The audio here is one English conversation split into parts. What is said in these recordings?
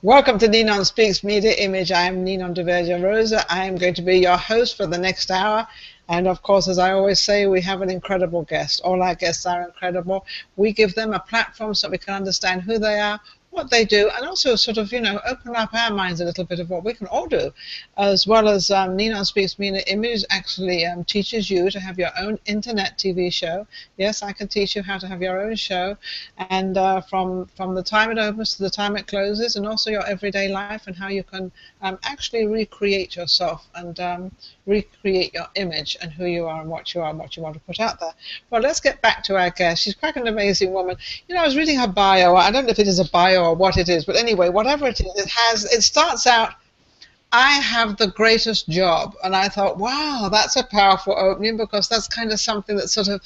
Welcome to Ninon Speaks Media Image. I am Ninon de Verge Rosa. I am going to be your host for the next hour. And of course, as I always say, we have an incredible guest. All our guests are incredible. We give them a platform so we can understand who they are, what they do, and also sort of, open up our minds a little bit of what we can all do. As well as Ninon Speaks Media Image actually teaches you to have your own internet TV show. Yes, I can teach you how to have your own show. And from the time it opens to the time it closes, and also your everyday life and how you can actually recreate yourself and recreate your image and who you are and what you are and what you want to put out there. Well, let's get back to our guest. She's quite an amazing woman. I was reading her bio. I don't know if it is a bio or what it is, but anyway, whatever it is, it starts out, I have the greatest job. And I thought, wow, that's a powerful opening, because that's kind of something that sort of,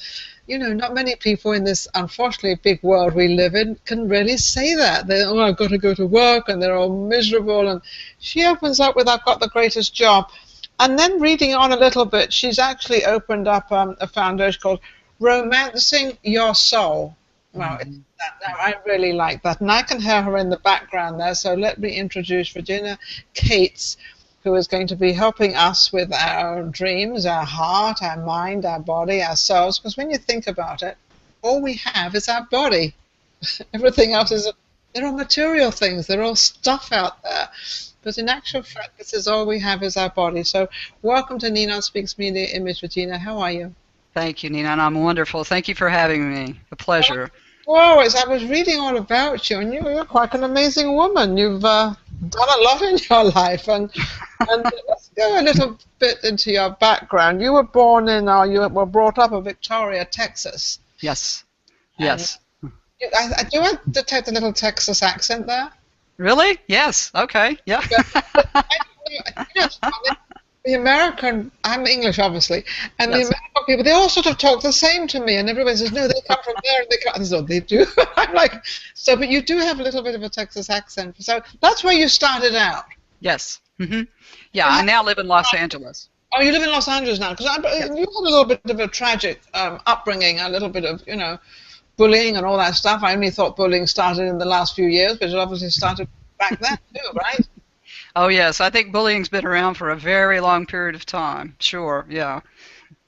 not many people in this unfortunately big world we live in can really say that. I've got to go to work, and they're all miserable. And she opens up with, I've got the greatest job. And then reading on a little bit, she's actually opened up a foundation called Romancing Your Soul. Well, I really like that. And I can hear her in the background there. So let me introduce Regina Cates, who is going to be helping us with our dreams, our heart, our mind, our body, our souls. Because when you think about it, all we have is our body. Everything else they're all material things. They're all stuff out there. But in actual fact, this is all we have is our body. So welcome to Ninon Speaks Media Image, Regina. How are you? Thank you, Ninon. I'm wonderful. Thank you for having me. A pleasure. Well, I was reading all about you, and you're quite an amazing woman. You've done a lot in your life. And let's go a little bit into your background. You were born in, you were brought up in Victoria, Texas. Yes. Yes. Do I detect a little Texas accent there? Really? Yes. Okay. Yeah. The American, I'm English obviously, and Yes. the American people, they all sort of talk the same to me, and everybody says, no, they come from there, and they come, so they do. I'm like, so, but you do have a little bit of a Texas accent. So that's where you started out. Yes. Yeah, I now live in Los Angeles. Oh, you live in Los Angeles now, because you had a little bit of a tragic upbringing, a little bit of, bullying and all that stuff. I only thought bullying started in the last few years, but it obviously started back then too, right? Oh, yes. I think bullying's been around for a very long period of time. Sure. Yeah.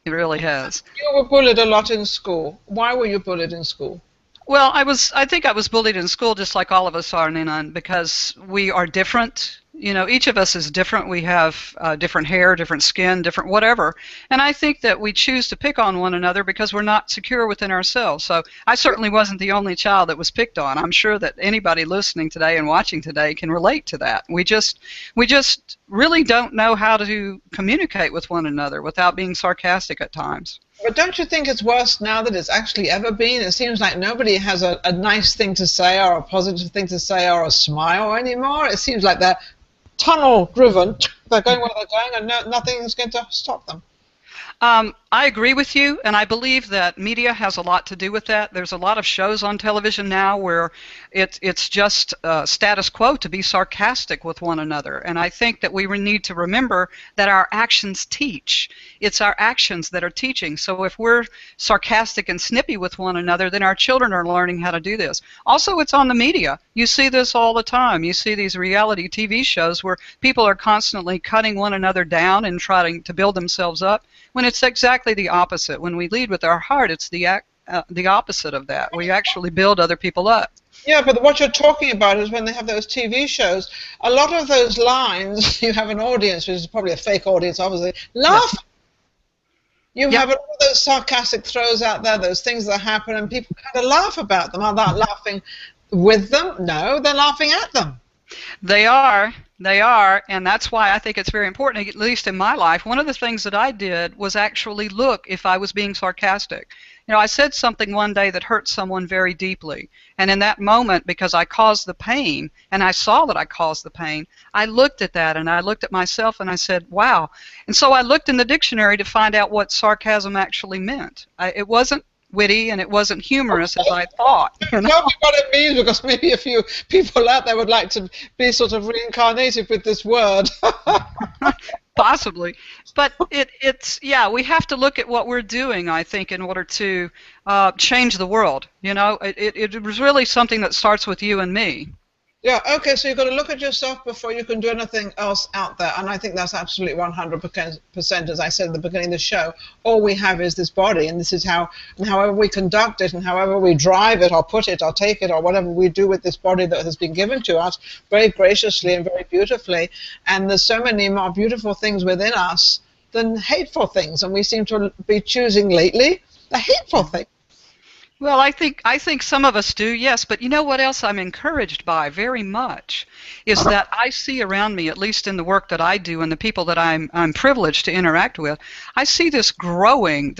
It really has. You were bullied a lot in school. Why were you bullied in school? Well, I think I was bullied in school just like all of us are, Ninon, because we are different. Each of us is different. We have different hair, different skin, different whatever. And I think that we choose to pick on one another because we're not secure within ourselves. So I certainly wasn't the only child that was picked on. I'm sure that anybody listening today and watching today can relate to that. We just really don't know how to communicate with one another without being sarcastic at times. But don't you think it's worse now than it's actually ever been? It seems like nobody has a nice thing to say or a positive thing to say or a smile anymore. It seems like they're tunnel-driven. They're going where they're going, and nothing's going to stop them. I agree with you, and I believe that media has a lot to do with that. There's a lot of shows on television now where it's just status quo to be sarcastic with one another, and I think that we need to remember that our actions teach. It's our actions that are teaching, so if we're sarcastic and snippy with one another, then our children are learning how to do this. Also, it's on the media. You see this all the time. You see these reality TV shows where people are constantly cutting one another down and trying to build themselves up, when it's exactly the opposite. When we lead with our heart, it's the opposite of that. We actually build other people up. Yeah, but what you're talking about is when they have those TV shows, a lot of those lines, you have an audience, which is probably a fake audience, obviously, laugh. Yes. You have a lot of those sarcastic throws out there, those things that happen, and people kind of laugh about them. Are they laughing with them? No, they're laughing at them. They are, and that's why I think it's very important, at least in my life. One of the things that I did was actually look if I was being sarcastic. I said something one day that hurt someone very deeply, and in that moment, because I caused the pain, and I saw that I caused the pain, I looked at that, and I looked at myself, and I said, wow. And so I looked in the dictionary to find out what sarcasm actually meant. It wasn't witty, and it wasn't humorous as I thought. Tell me what it means, because maybe a few people out there would like to be sort of reincarnated with this word. Possibly. But we have to look at what we're doing, I think, in order to change the world. It was really something that starts with you and me. Yeah, okay, so you've got to look at yourself before you can do anything else out there. And I think that's absolutely 100%, as I said at the beginning of the show. All we have is this body, and this is how, and however we conduct it, and however we drive it, or put it, or take it, or whatever we do with this body that has been given to us very graciously and very beautifully. And there's so many more beautiful things within us than hateful things. And we seem to be choosing lately the hateful thing. Well, I think some of us do, yes, but you know what else I'm encouraged by very much is that I see around me, at least in the work that I do and the people that I'm privileged to interact with, I see this growing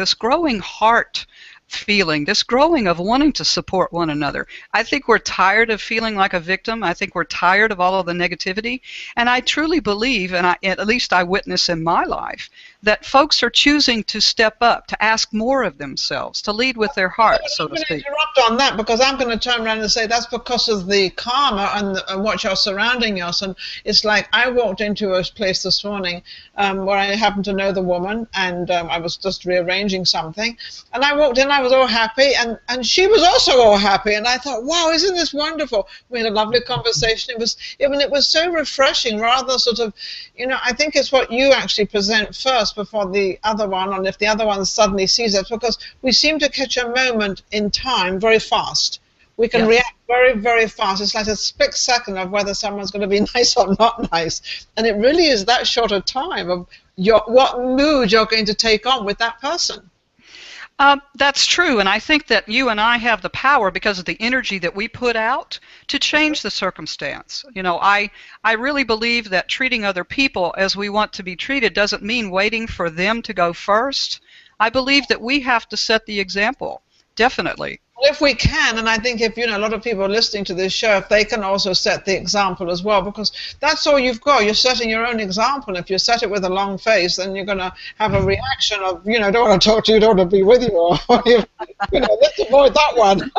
heart feeling, this growing of wanting to support one another. I think we're tired of feeling like a victim. I think we're tired of all of the negativity, and I truly believe, and at least I witness in my life, that folks are choosing to step up, to ask more of themselves, to lead with their heart, so to speak. I'm going to interrupt on that because I'm going to turn around and say that's because of the karma and what you're surrounding us. And it's like I walked into a place this morning where I happened to know the woman, and I was just rearranging something. And I walked in, I was all happy, and she was also all happy. And I thought, wow, isn't this wonderful? We had a lovely conversation. It was so refreshing, rather sort of, I think it's what you actually present first before the other one, and if the other one suddenly sees it, because we seem to catch a moment in time very fast. We can react very, very fast. It's like a split second of whether someone's going to be nice or not nice. And it really is that short a time of what mood you're going to take on with that person. That's true, and I think that you and I have the power, because of the energy that we put out, to change the circumstance. I really believe that treating other people as we want to be treated doesn't mean waiting for them to go first. I believe that we have to set the example, definitely. Well, if we can, and I think if a lot of people listening to this show, if they can also set the example as well, because that's all you've got. You're setting your own example. If you set it with a long face, then you're going to have a reaction of, don't want to talk to you, don't want to be with you, or let's avoid that one.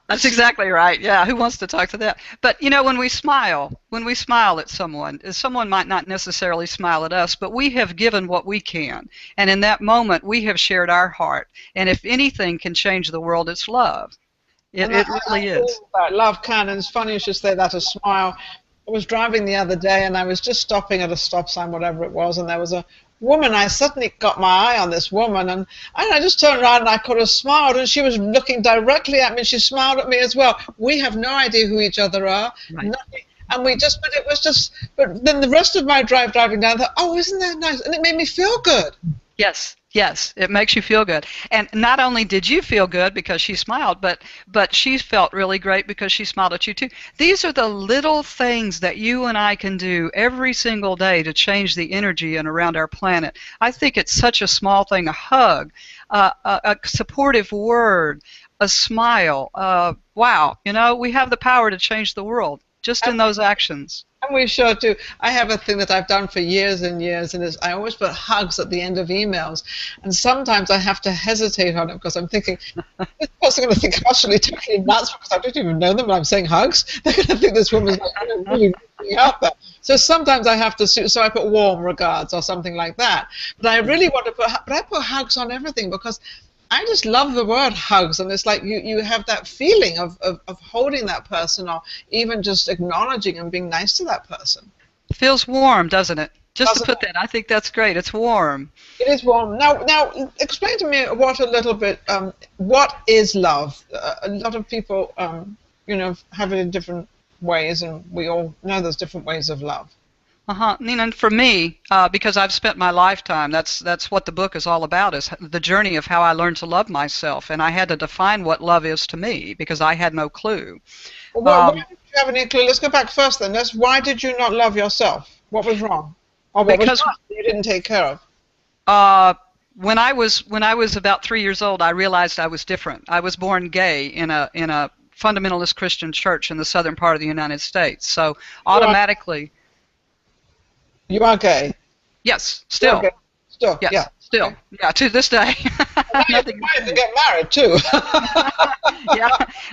That's exactly right. Yeah, who wants to talk to that? But when we smile at someone might not necessarily smile at us, but we have given what we can, and in that moment we have shared our heart. And if anything can change the world, it's love. It really is. Love can, and it's funny you should say that, a smile. I was driving the other day, and I was just stopping at a stop sign, whatever it was, and there was a woman. I suddenly got my eye on this woman, and I just turned around and I could have smiled, and she was looking directly at me. She smiled at me as well. We have no idea who each other are. Right. Nothing. And but then the rest of my driving down, I thought, oh, isn't that nice? And it made me feel good. Yes, it makes you feel good. And not only did you feel good because she smiled, but she felt really great because she smiled at you too. These are the little things that you and I can do every single day to change the energy and around our planet. I think it's such a small thing: a hug, a supportive word, a smile. Wow, we have the power to change the world just in those actions. And we sure do. I have a thing that I've done for years and years, and I always put hugs at the end of emails. And sometimes I have to hesitate on it because I'm thinking, this person going to think I'm actually totally nuts because I don't even know them and I'm saying hugs. They're going to think this woman's really moving out there. So sometimes I have to, so I put warm regards or something like that. But I really want to I put hugs on everything because I just love the word hugs, and it's like you have that feeling of holding that person, or even just acknowledging and being nice to that person. It feels warm, doesn't it? Just to put that, I think that's great. It's warm. It is warm. Now, explain to me what is love? A lot of people, have it in different ways, and we all know there's different ways of love. Nina, and for me, because I've spent my lifetime, that's what the book is all about, is the journey of how I learned to love myself, and I had to define what love is to me because I had no clue. Well, why did you have any clue? Let's go back first then. Why did you not love yourself? What was wrong? Or what was wrong that you didn't take care of? When I was about 3 years old, I realized I was different. I was born gay in a fundamentalist Christian church in the southern part of the United States, so automatically. You are gay? Yes, still. Okay. Still, yes, yeah. Still, yeah, to this day. You're to get married too. Yeah,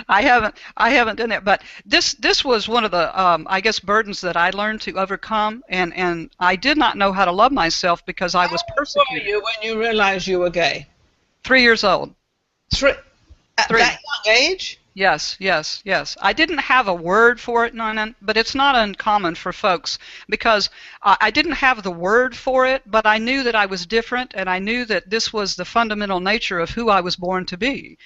I haven't done it, but this was one of the I guess burdens that I learned to overcome, and I did not know how to love myself because I was persecuted. How old were you when you realized you were gay? 3 years old. At that young age? Yes, yes, yes. I didn't have a word for it, Nina, but it's not uncommon for folks because I didn't have the word for it, but I knew that I was different and I knew that this was the fundamental nature of who I was born to be.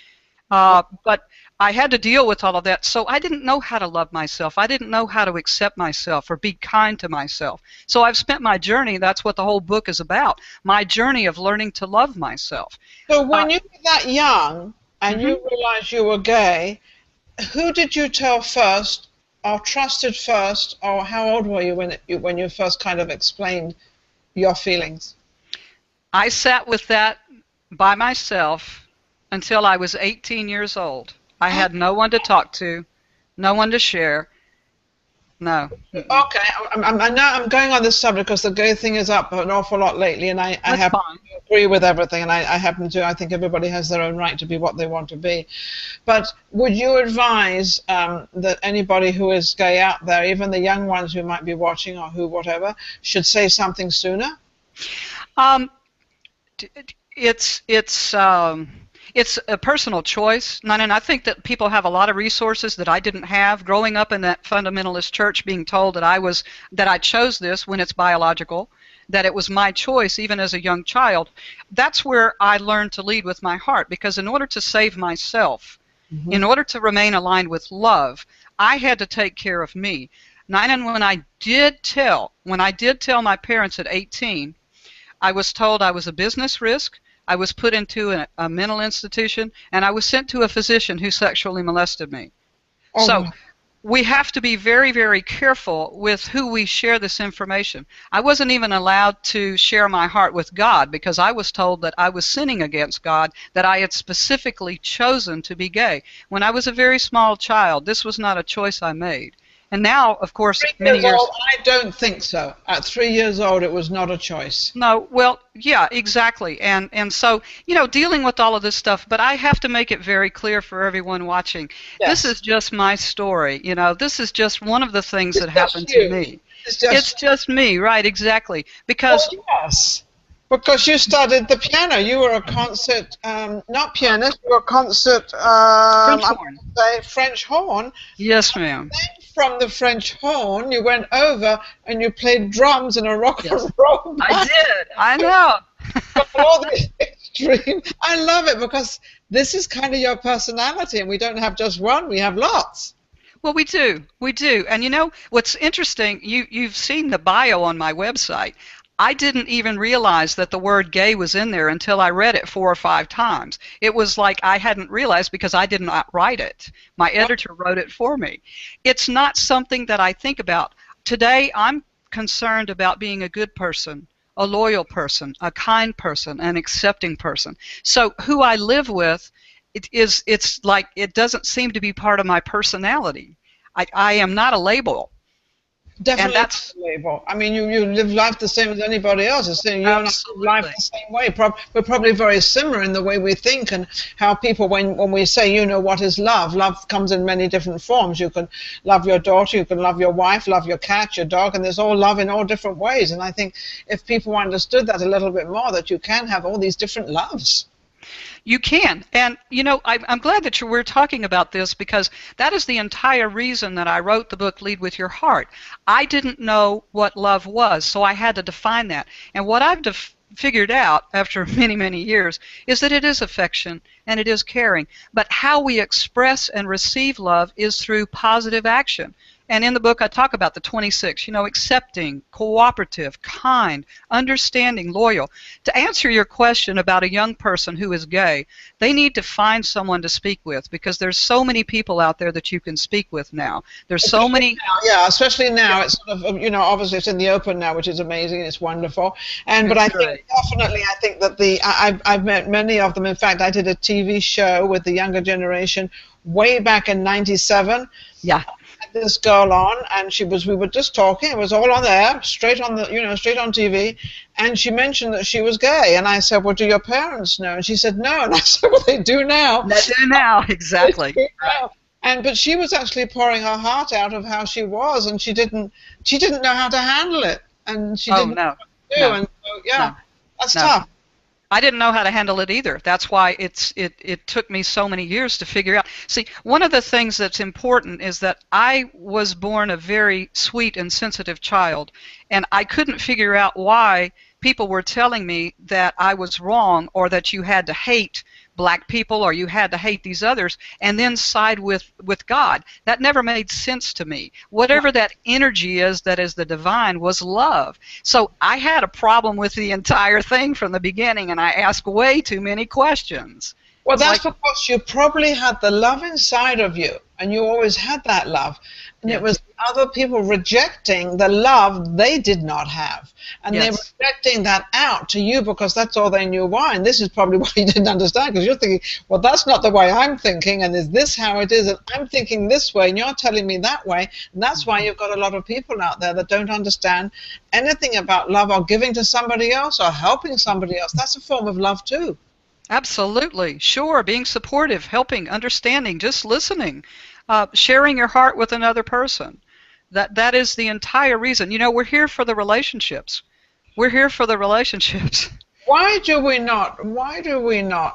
But I had to deal with all of that, so I didn't know how to love myself. I didn't know how to accept myself or be kind to myself. So I've spent my journey, that's what the whole book is about, my journey of learning to love myself. So when you were that young and Mhm. you realized you were gay, who did you tell first, or trusted first, or how old were you when you first kind of explained your feelings? I sat with that by myself until I was 18 years old. I had no one to talk to, no one to share. No. Mm-mm. Okay, I know I'm going on this subject because the gay thing is up an awful lot lately, and I That's happen fine. to agree with everything, and I happen to, I think everybody has their own right to be what they want to be. But would you advise that anybody who is gay out there, even the young ones who might be watching or who whatever, should say something sooner? Um, it's a personal choice, and I think that people have a lot of resources that I didn't have. Growing up in that fundamentalist church, being told that I chose this when it's biological, that it was my choice even as a young child. That's where I learned to lead with my heart, because in order to save myself, Hmm. in order to remain aligned with love, I had to take care of me. And when I did tell my parents at 18, I was told I was a business risk. I was put into a mental institution, and I was sent to a physician who sexually molested me. So Oh, we have to be very, very careful with who we share this information. I wasn't even allowed to share my heart with God because I was told that I was sinning against God, that I had specifically chosen to be gay. When I was a very small child, this was not a choice I made. And now, of course, 3 years many old, years. I don't think so. At 3 years old, it was not a choice. No, well, yeah, exactly. And so, dealing with all of this stuff, but I have to make it very clear for everyone watching. This Yes. is just my story. This is just one of the things It's that just happened to you. me. It's It's just, just me, right, exactly. well, Because yes. Because you studied the piano. You were a concert, not pianist, you were a concert, French I'm horn. going to say French horn. Yes, ma'am. Then from the French horn, you went over and you played drums in a rock and Yes. roll I band. did. I know. All these extreme. I love it because this is kind of your personality, and we don't have just one, we have lots. Well, we do. We do. And what's interesting, you've seen the bio on my website. I didn't even realize that the word gay was in there until I read it 4 or 5 times. It was like I hadn't realized because I did not write it. My editor wrote it for me. It's not something that I think about. Today, I'm concerned about being a good person, a loyal person, a kind person, an accepting person. So who I live with, it's like it doesn't seem to be part of my personality. I am not a label, and Definitely that's not a label. I mean, you live life the same as anybody else. It's saying you and I live life absolutely. the same way. We're probably very similar in the way we think and how people, when we say, what is love, love comes in many different forms. You can love your daughter, you can love your wife, love your cat, your dog, and there's all love in all different ways. And I think if people understood that a little bit more, that you can have all these different loves. You can. And, I'm glad that we're talking about this because that is the entire reason that I wrote the book Lead with Your Heart. I didn't know what love was, so I had to define that. And what I've figured out after many, many years is that it is affection and it is caring. But how we express and receive love is through positive action. And in the book, I talk about the 26, accepting, cooperative, kind, understanding, loyal. To answer your question about a young person who is gay, they need to find someone to speak with because there's so many people out there that you can speak with now. There's so Especially many. now, yeah, especially now. It's sort of, obviously it's in the open now, which is amazing. It's wonderful. But I That's think right. definitely, I think that I've met many of them. In fact, I did a TV show with the younger generation way back in '97. Yeah. Had this girl on, and we were just talking. It was all on there, straight on straight on TV. And she mentioned that she was gay, and I said, "Well, do your parents know?" And she said, "No." And I said, "Well, they do now." They do now. They Exactly. do Right. now. But she was actually pouring her heart out of how she was, and she didn't know how to handle it, and she Oh, didn't know no. what to do. No. And so, yeah, No. that's No. tough. I didn't know how to handle it either. That's why it took me so many years to figure out. See, one of the things that's important is that I was born a very sweet and sensitive child, and I couldn't figure out why people were telling me that I was wrong or that you had to hate black people or you had to hate these others and then side with God. That never made sense to me. Whatever that energy is that is the divine was love. So I had a problem with the entire thing from the beginning, and I asked way too many questions. Well, that's because you probably had the love inside of you, and you always had that love. And it was other people rejecting the love they did not have. And they were projecting that out to you because that's all they knew why. And this is probably why you didn't understand, because you're thinking, well, that's not the way I'm thinking, and is this how it is? And I'm thinking this way, and you're telling me that way. And that's why you've got a lot of people out there that don't understand anything about love or giving to somebody else or helping somebody else. That's a form of love too. Absolutely. Sure. Being supportive, helping, understanding, just listening, sharing your heart with another person. That is the entire reason. You know, we're here for the relationships. We're here for the relationships. Why do we not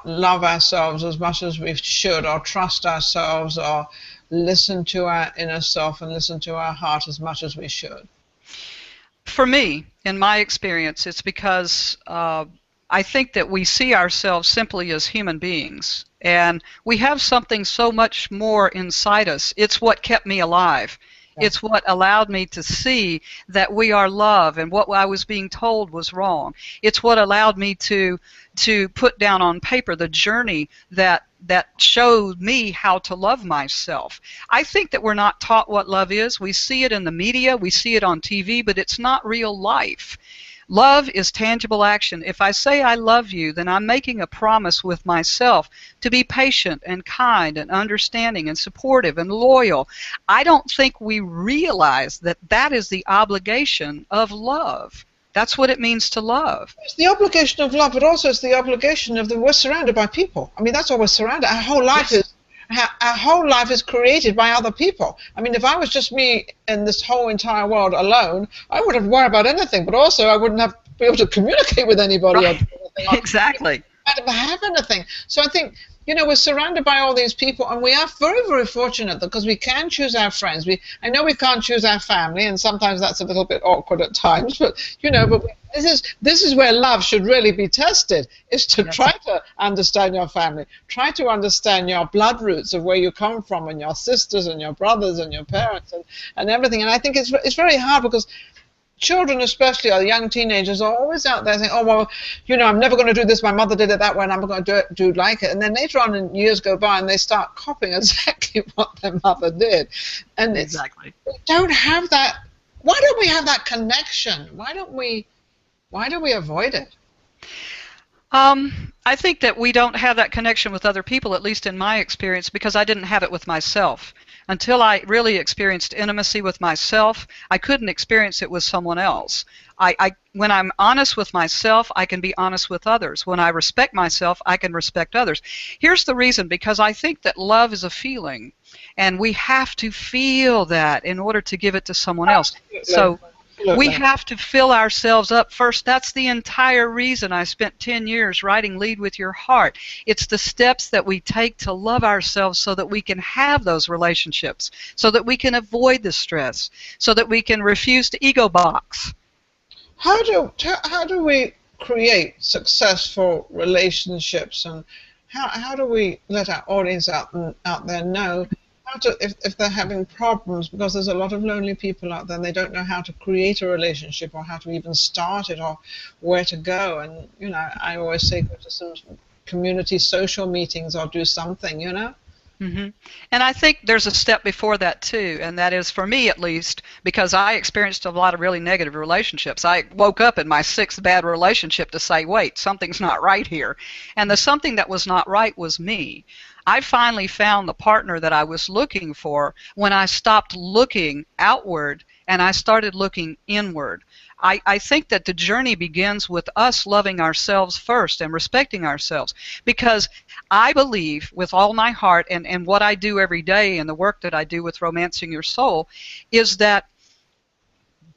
love ourselves as much as we should, or trust ourselves, or listen to our inner self and listen to our heart as much as we should? For me, in my experience, it's because I think that we see ourselves simply as human beings, and we have something so much more inside us. It's what kept me alive. It's what allowed me to see that we are love, and what I was being told was wrong. It's what allowed me to put down on paper the journey that showed me how to love myself. I think that we're not taught what love is. We see it in the media, we see it on TV, but it's not real life. Love is tangible action. If I say I love you, then I'm making a promise with myself to be patient and kind and understanding and supportive and loyal. I don't think we realize that that is the obligation of love. That's what it means to love. It's the obligation of love, but also it's the obligation of we're surrounded by people. I mean, that's what we're surrounded. Our whole life is created by other people. I mean, if I was just me in this whole entire world alone, I wouldn't worry about anything, but also I wouldn't be able to communicate with anybody. Right. Exactly. I don't have anything. So I think, you know, we're surrounded by all these people, and we are very, very fortunate because we can choose our friends. I know we can't choose our family, and sometimes that's a little bit awkward at times, but, you know, this is where love should really be tested, is to try to understand your family, try to understand your blood roots of where you come from, and your sisters and your brothers and your parents and everything. And I think it's very hard because children, especially, or young teenagers, are always out there saying, oh, well, you know, I'm never going to do this. My mother did it that way, and I'm going to do like it. And then later on, in years go by, and they start copying exactly what their mother did. And exactly. We don't have that. Why don't we have that connection? Why do we avoid it? I think that we don't have that connection with other people, at least in my experience, because I didn't have it with myself. Until I really experienced intimacy with myself, I couldn't experience it with someone else. When I'm honest with myself, I can be honest with others. When I respect myself, I can respect others. Here's the reason, because I think that love is a feeling, and we have to feel that in order to give it to someone else. So we have to fill ourselves up first. That's the entire reason I spent 10 years writing Lead with Your Heart. It's the steps that we take to love ourselves so that we can have those relationships, so that we can avoid the stress, so that we can refuse to ego box. How do we create successful relationships, and how do we let our audience out there know if they're having problems, because there's a lot of lonely people out there and they don't know how to create a relationship or how to even start it or where to go? And, you know, I always say go to some community social meetings or do something, you know. Mm-hmm. And I think there's a step before that too, and that is, for me at least, because I experienced a lot of really negative relationships. I woke up in my 6th bad relationship to say, wait, something's not right here. And the something that was not right was me. I finally found the partner that I was looking for when I stopped looking outward and I started looking inward. I think that the journey begins with us loving ourselves first and respecting ourselves, because I believe with all my heart, and what I do every day and the work that I do with Romancing Your Soul, is that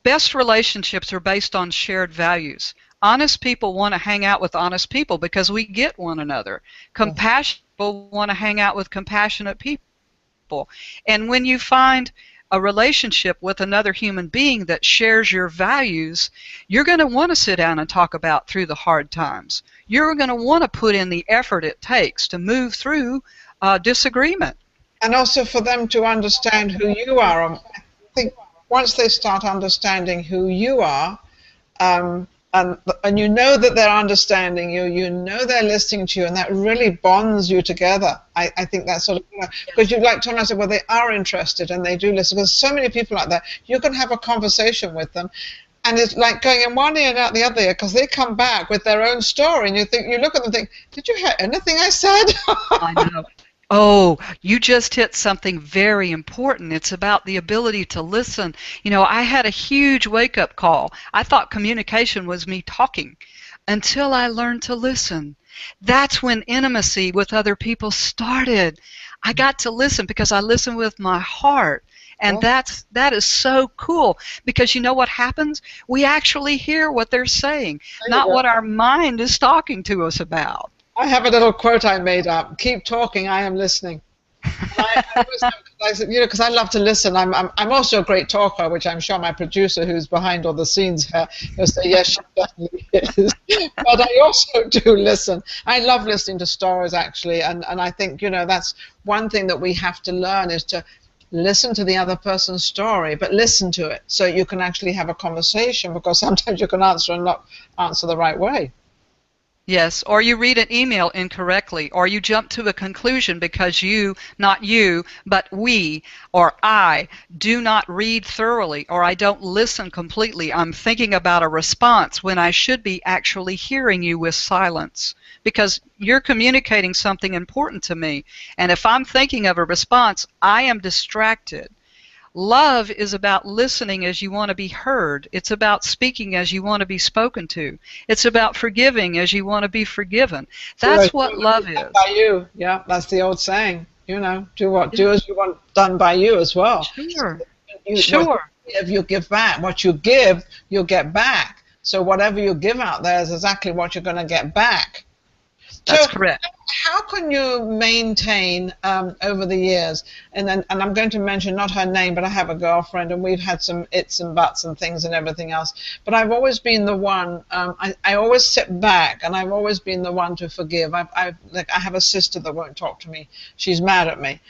best relationships are based on shared values. Honest people want to hang out with honest people because we get one another. Compassionate people want to hang out with compassionate people. And when you find a relationship with another human being that shares your values, you're going to want to sit down and talk about through the hard times. You're going to want to put in the effort it takes to move through disagreement. And also for them to understand who you are. I think once they start understanding who you are, and you know that they're understanding you, you know they're listening to you, and that really bonds you together. I think that's sort of, because you, like Tom, I said, well, they are interested and they do listen. There's so many people out there. You can have a conversation with them, and it's like going in one ear and out the other ear, because they come back with their own story, and you look at them and think, did you hear anything I said? I know. Oh, you just hit something very important. It's about the ability to listen. You know, I had a huge wake-up call. I thought communication was me talking until I learned to listen. That's when intimacy with other people started. I got to listen because I listen with my heart. And that is so cool, because you know what happens? We actually hear what they're saying, not what our mind is talking to us about. I have a little quote I made up: "Keep talking, I am listening." I always have, you know, because I love to listen. I'm also a great talker, which I'm sure my producer, who's behind all the scenes here, will say, yes, she definitely is. But I also do listen. I love listening to stories, actually, and I think, you know, that's one thing that we have to learn, is to listen to the other person's story, but listen to it so you can actually have a conversation, because sometimes you can answer and not answer the right way. Yes, or you read an email incorrectly, or you jump to a conclusion because you, not you, but we, or I, do not read thoroughly, or I don't listen completely. I'm thinking about a response when I should be actually hearing you with silence, because you're communicating something important to me. And if I'm thinking of a response, I am distracted. Love is about listening as you want to be heard. It's about speaking as you want to be spoken to. It's about forgiving as you want to be forgiven. That's what love is. By you, yeah, that's the old saying. You know, do as you want done by you as well. Sure. Sure. If you give back, what you give, you'll get back. So whatever you give out there is exactly what you're going to get back. That's correct. How can you maintain over the years, and I'm going to mention not her name, but I have a girlfriend, and we've had some its and buts and things and everything else, but I've always been the one, I always sit back, and I've always been the one to forgive. I have a sister that won't talk to me. She's mad at me.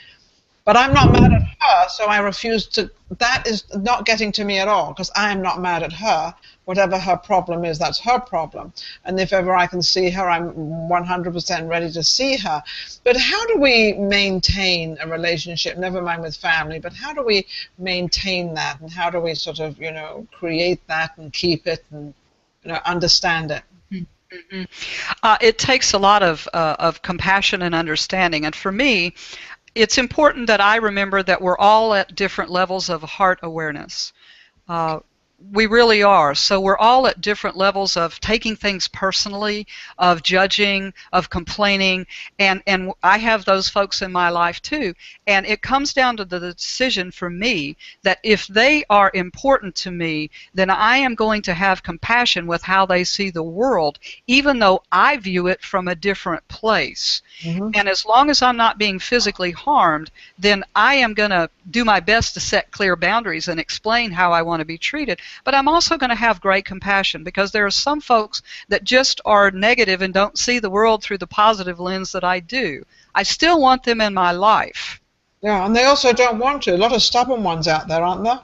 But I'm not mad at her, so I refuse to. That is not getting to me at all, because I am not mad at her. Whatever her problem is, that's her problem. And if ever I can see her, I'm 100% ready to see her. But how do we maintain a relationship, never mind with family, but how do we maintain that? And how do we sort of, you know, create that and keep it and, you know, understand it? Mm-hmm. It takes a lot of compassion and understanding. And for me, it's important that I remember that we're all at different levels of heart awareness. We really are. So we're all at different levels of taking things personally, of judging, of complaining, and I have those folks in my life too. And it comes down to the decision for me that if they are important to me, then I am going to have compassion with how they see the world, even though I view it from a different place. Mm-hmm. And as long as I'm not being physically harmed, then I am going to do my best to set clear boundaries and explain how I want to be treated. But I'm also going to have great compassion, because there are some folks that just are negative and don't see the world through the positive lens that I do. I still want them in my life. Yeah, and they also don't want to. A lot of stubborn ones out there, aren't there?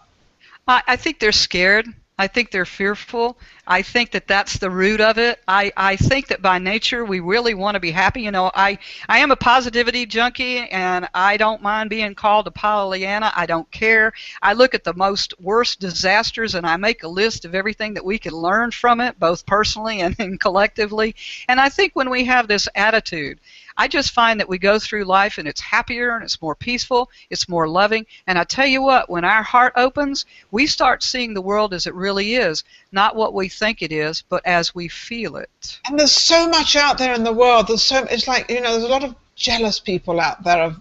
I think they're scared. I think they're fearful. I think that that's the root of it. I think that by nature we really want to be happy. You know, I am a positivity junkie, and I don't mind being called a Pollyanna. I don't care. I look at the most worst disasters and I make a list of everything that we can learn from it, both personally and collectively. And I think when we have this attitude, I just find that we go through life and it's happier and it's more peaceful, it's more loving. And I tell you what, when our heart opens, we start seeing the world as it really is, not what we think it is, but as we feel it. And there's so much out there in the world. It's like, you know, there's a lot of jealous people out there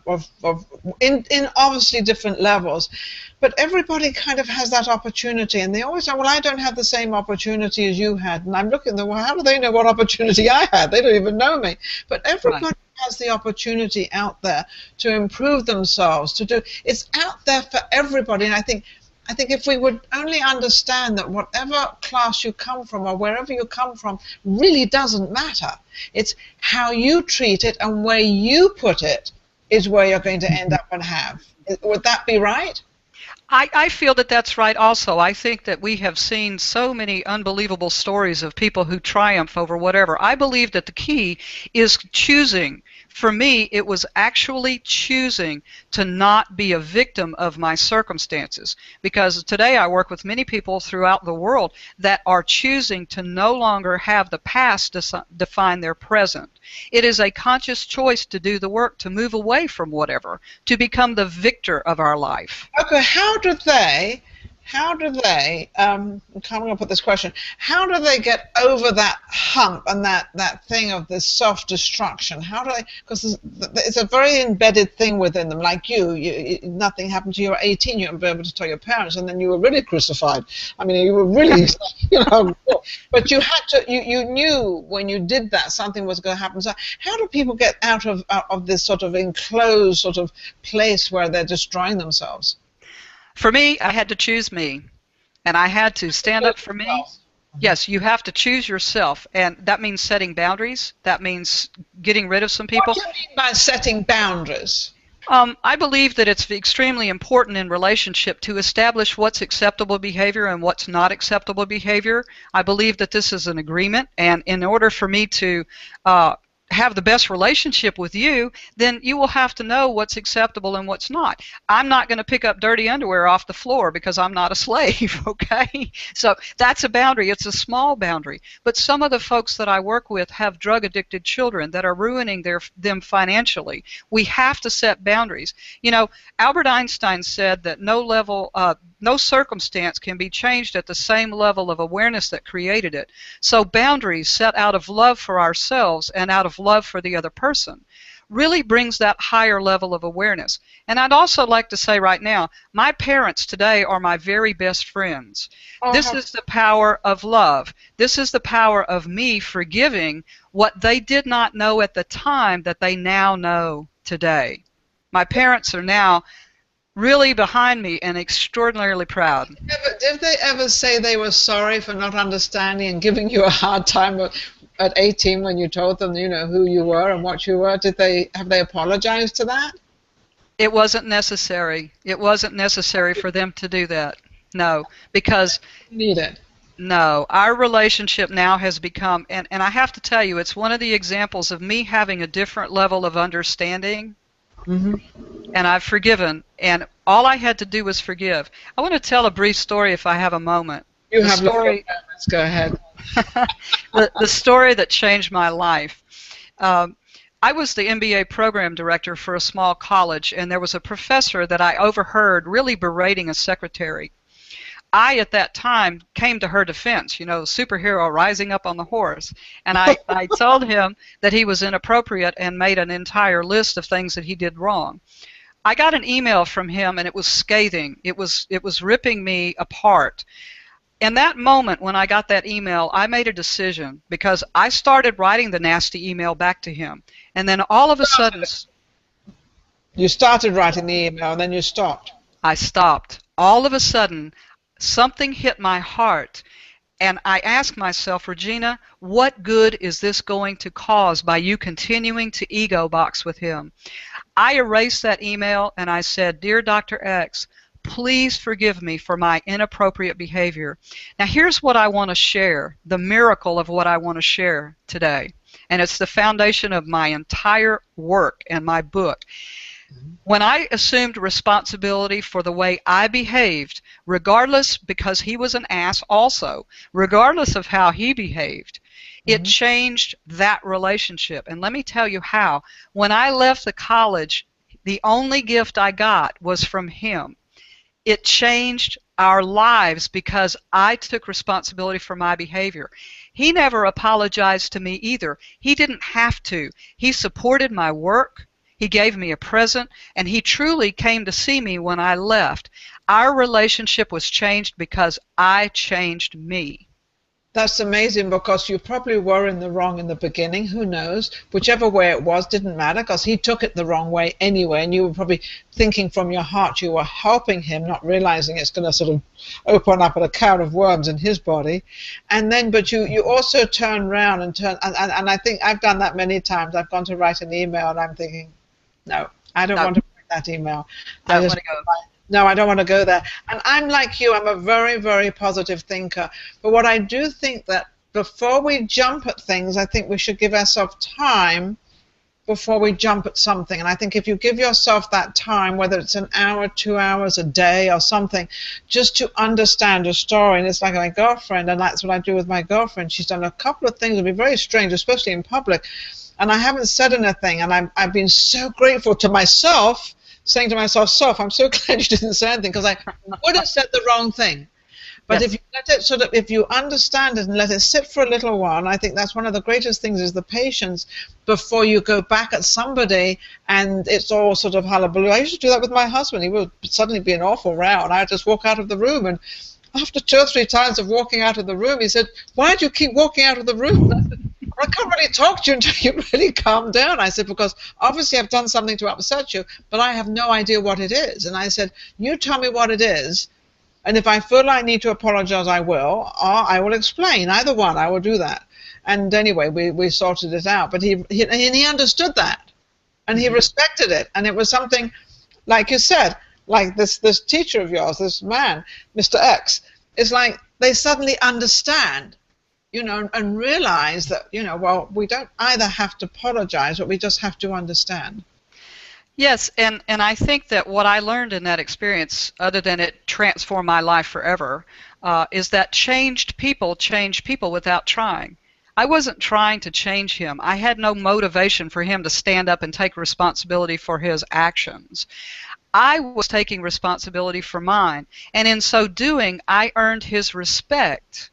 in obviously different levels, but everybody kind of has that opportunity, and they always say, well, I don't have the same opportunity as you had. And I'm looking at them, well, how do they know what opportunity I had? They don't even know me. But everybody has the opportunity out there to improve themselves, to do, it's out there for everybody. And I think if we would only understand that whatever class you come from or wherever you come from really doesn't matter. It's how you treat it and where you put it is where you're going to end up and have. Would that be right? I feel that that's right also. I think that we have seen so many unbelievable stories of people who triumph over whatever. I believe that the key is choosing. For me, it was actually choosing to not be a victim of my circumstances. Because today I work with many people throughout the world that are choosing to no longer have the past define their present. It is a conscious choice to do the work, to move away from whatever, to become the victor of our life. Okay, how do they, I'm coming up with this question, how do they get over that hump and that thing of this self-destruction? How do they, because it's a very embedded thing within them, like nothing happened to you at 18, you weren't able to tell your parents, and then you were really crucified. I mean, you were really, but you had to, you knew when you did that, something was going to happen. So how do people get out of this sort of enclosed sort of place where they're destroying themselves? For me, I had to choose me, and I had to stand up for me. Yes, you have to choose yourself, and that means setting boundaries. That means getting rid of some people. What do you mean by setting boundaries? I believe that it's extremely important in relationship to establish what's acceptable behavior and what's not acceptable behavior. I believe that this is an agreement, and in order for me to have the best relationship with you, then you will have to know what's acceptable and what's not. I'm not going to pick up dirty underwear off the floor because I'm not a slave, okay? So that's a boundary. It's a small boundary. But some of the folks that I work with have drug-addicted children that are ruining them financially. We have to set boundaries. You know, Albert Einstein said that no circumstance can be changed at the same level of awareness that created it. So boundaries set out of love for ourselves and out of love for the other person really brings that higher level of awareness. And I'd also like to say right now, my parents today are my very best friends. This is the power of love. This is the power of me forgiving what they did not know at the time that they now know today. My parents are now really behind me and extraordinarily proud. Did they ever say they were sorry for not understanding and giving you a hard time at 18 when you told them, who you were and what you were? Have they apologized to that? It wasn't necessary. It wasn't necessary for them to do that. No, because needed. No, our relationship now has become, and I have to tell you, it's one of the examples of me having a different level of understanding. Mm-hmm. And I've forgiven, and all I had to do was forgive. I want to tell a brief story if I have a moment. You have story. Let's go ahead. the story that changed my life. I was the MBA program director for a small college, and there was a professor that I overheard really berating a secretary. I, at that time, came to her defense, superhero rising up on the horse. And I told him that he was inappropriate and made an entire list of things that he did wrong. I got an email from him, and it was scathing. It was ripping me apart. In that moment, when I got that email, I made a decision because I started writing the nasty email back to him. And then all of a sudden... You started writing the email, and then you stopped. I stopped. All of a sudden, something hit my heart, and I asked myself, Regina, what good is this going to cause by you continuing to ego box with him? I erased that email, and I said, Dear Dr. X, please forgive me for my inappropriate behavior. Now here's what I want to share, the miracle of what I want to share today, and it's the foundation of my entire work and my book. When I assumed responsibility for the way I behaved, regardless, because he was an ass also, regardless of how he behaved, it changed that relationship. And let me tell you how. When I left the college, the only gift I got was from him. It changed our lives because I took responsibility for my behavior. He never apologized to me either. He didn't have to. He supported my work. He gave me a present, and he truly came to see me when I left. Our relationship was changed because I changed me. That's amazing, because you probably were in the wrong in the beginning. Who knows? Whichever way it was didn't matter, because he took it the wrong way anyway, and you were probably thinking from your heart you were helping him, not realizing it's going to sort of open up a can of worms in his body. And then, but you also turn around and I think I've done that many times. I've gone to write an email and I'm thinking, no, I don't want to write that email. Don't want to go. No, I don't want to go there. And I'm like you, I'm a very, very positive thinker. But what I do think that before we jump at things, I think we should give ourselves time before we jump at something. And I think if you give yourself that time, whether it's an hour, 2 hours, a day or something, just to understand a story. And it's like my girlfriend, and that's what I do with my girlfriend. She's done a couple of things that would be very strange, especially in public. And I haven't said anything. And I've been so grateful to myself, saying to myself, Soph, I'm so glad you didn't say anything, because I would have said the wrong thing. But yes, if you let it sort of, if you understand it and let it sit for a little while, and I think that's one of the greatest things is the patience before you go back at somebody and it's all sort of hullabaloo. I used to do that with my husband. He would suddenly be an awful row, and I'd just walk out of the room. And after 2 or 3 times of walking out of the room, he said, "Why do you keep walking out of the room?" And I said, I can't really talk to you until you really calm down. I said, because obviously I've done something to upset you, but I have no idea what it is. And I said, you tell me what it is, and if I feel I need to apologize, I will, or I will explain. Either one, I will do that. And anyway, we sorted it out. But he understood that, and he respected it. And it was something, like you said, like this teacher of yours, this man, Mr. X, it's like they suddenly understand, you know, and realize that, you know, well, we don't either have to apologize, but we just have to understand. Yes, and I think that what I learned in that experience, other than it transformed my life forever, is that changed people change people without trying. I wasn't trying to change him. I had no motivation for him to stand up and take responsibility for his actions. I was taking responsibility for mine, and in so doing, I earned his respect.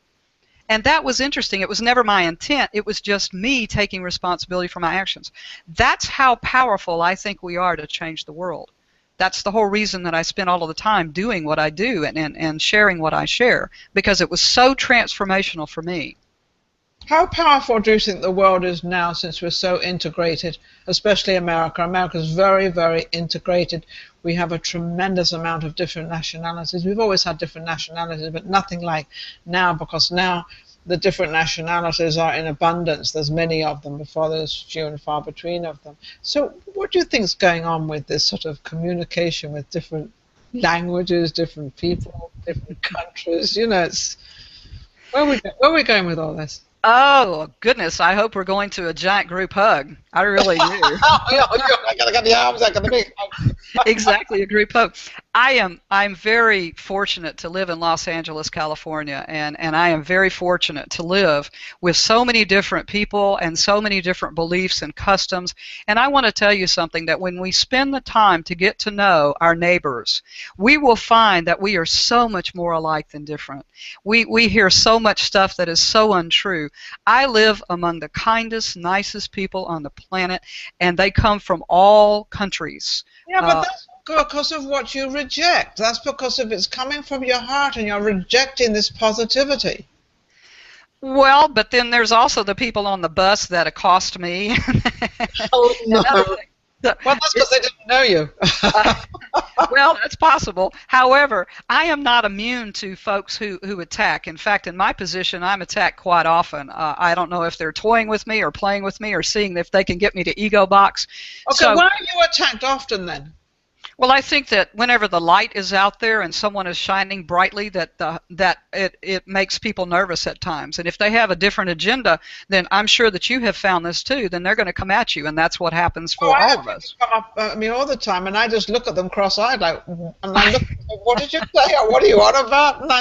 And that was interesting. It was never my intent. It was just me taking responsibility for my actions. That's how powerful I think we are to change the world. That's the whole reason that I spend all of the time doing what I do and sharing what I share, because it was so transformational for me. How powerful do you think the world is now, since we're so integrated, especially America? America's very, very integrated. We have a tremendous amount of different nationalities. We've always had different nationalities, but nothing like now, because now the different nationalities are in abundance. There's many of them. Before, there's few and far between of them. So what do you think is going on with this sort of communication with different languages, different people, different countries? You know, it's where are we going with all this? Oh, goodness, I hope we're going to a giant group hug. I really do. I gotta get the arms, I gotta make Exactly, a group hug. I'm very fortunate to live in Los Angeles, California, and I am very fortunate to live with so many different people and so many different beliefs and customs. And I want to tell you something, that when we spend the time to get to know our neighbors, we will find that we are so much more alike than different. We hear so much stuff that is so untrue. I live among the kindest, nicest people on the planet, and they come from all countries. Yeah, but that's because of what you reject. That's because of it's coming from your heart, and you're rejecting this positivity. Well, but then there's also the people on the bus that accost me. Oh, no. Well, that's because they didn't know you. Well, that's possible. However, I am not immune to folks who attack. In fact, in my position, I'm attacked quite often. I don't know if they're toying with me or playing with me or seeing if they can get me to ego box. Okay, so, why are you attacked often then? Well, I think that whenever the light is out there and someone is shining brightly, that it makes people nervous at times. And if they have a different agenda, then I'm sure that you have found this too, then they're going to come at you, and that's what happens for all of us. Come up at me all the time, and I just look at them cross-eyed, like, and I look, what did you say, or what are you on about? And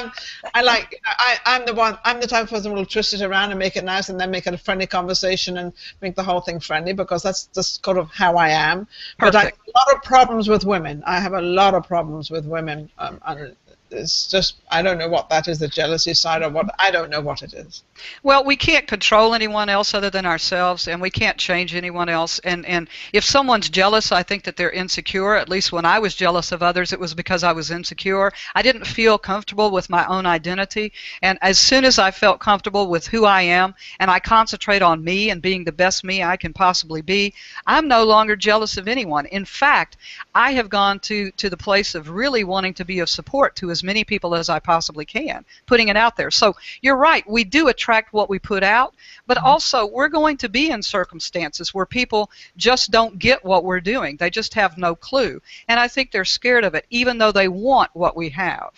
I'm the type of person who will twist it around and make it nice, and then make it a friendly conversation and make the whole thing friendly, because that's just kind of how I am. Perfect. But I have a lot of problems with women. women. I have a lot of problems with women. And it's just, I don't know what that is, the jealousy side or what, I don't know what it is. Well, we can't control anyone else other than ourselves, and we can't change anyone else. And if someone's jealous, I think that they're insecure. At least when I was jealous of others, it was because I was insecure. I didn't feel comfortable with my own identity. And as soon as I felt comfortable with who I am, and I concentrate on me and being the best me I can possibly be, I'm no longer jealous of anyone. In fact, I have gone to the place of really wanting to be of support to as many people as I possibly can, putting it out there. So you're right, we do attract what we put out, but also we're going to be in circumstances where people just don't get what we're doing. They just have no clue. And I think they're scared of it, even though they want what we have.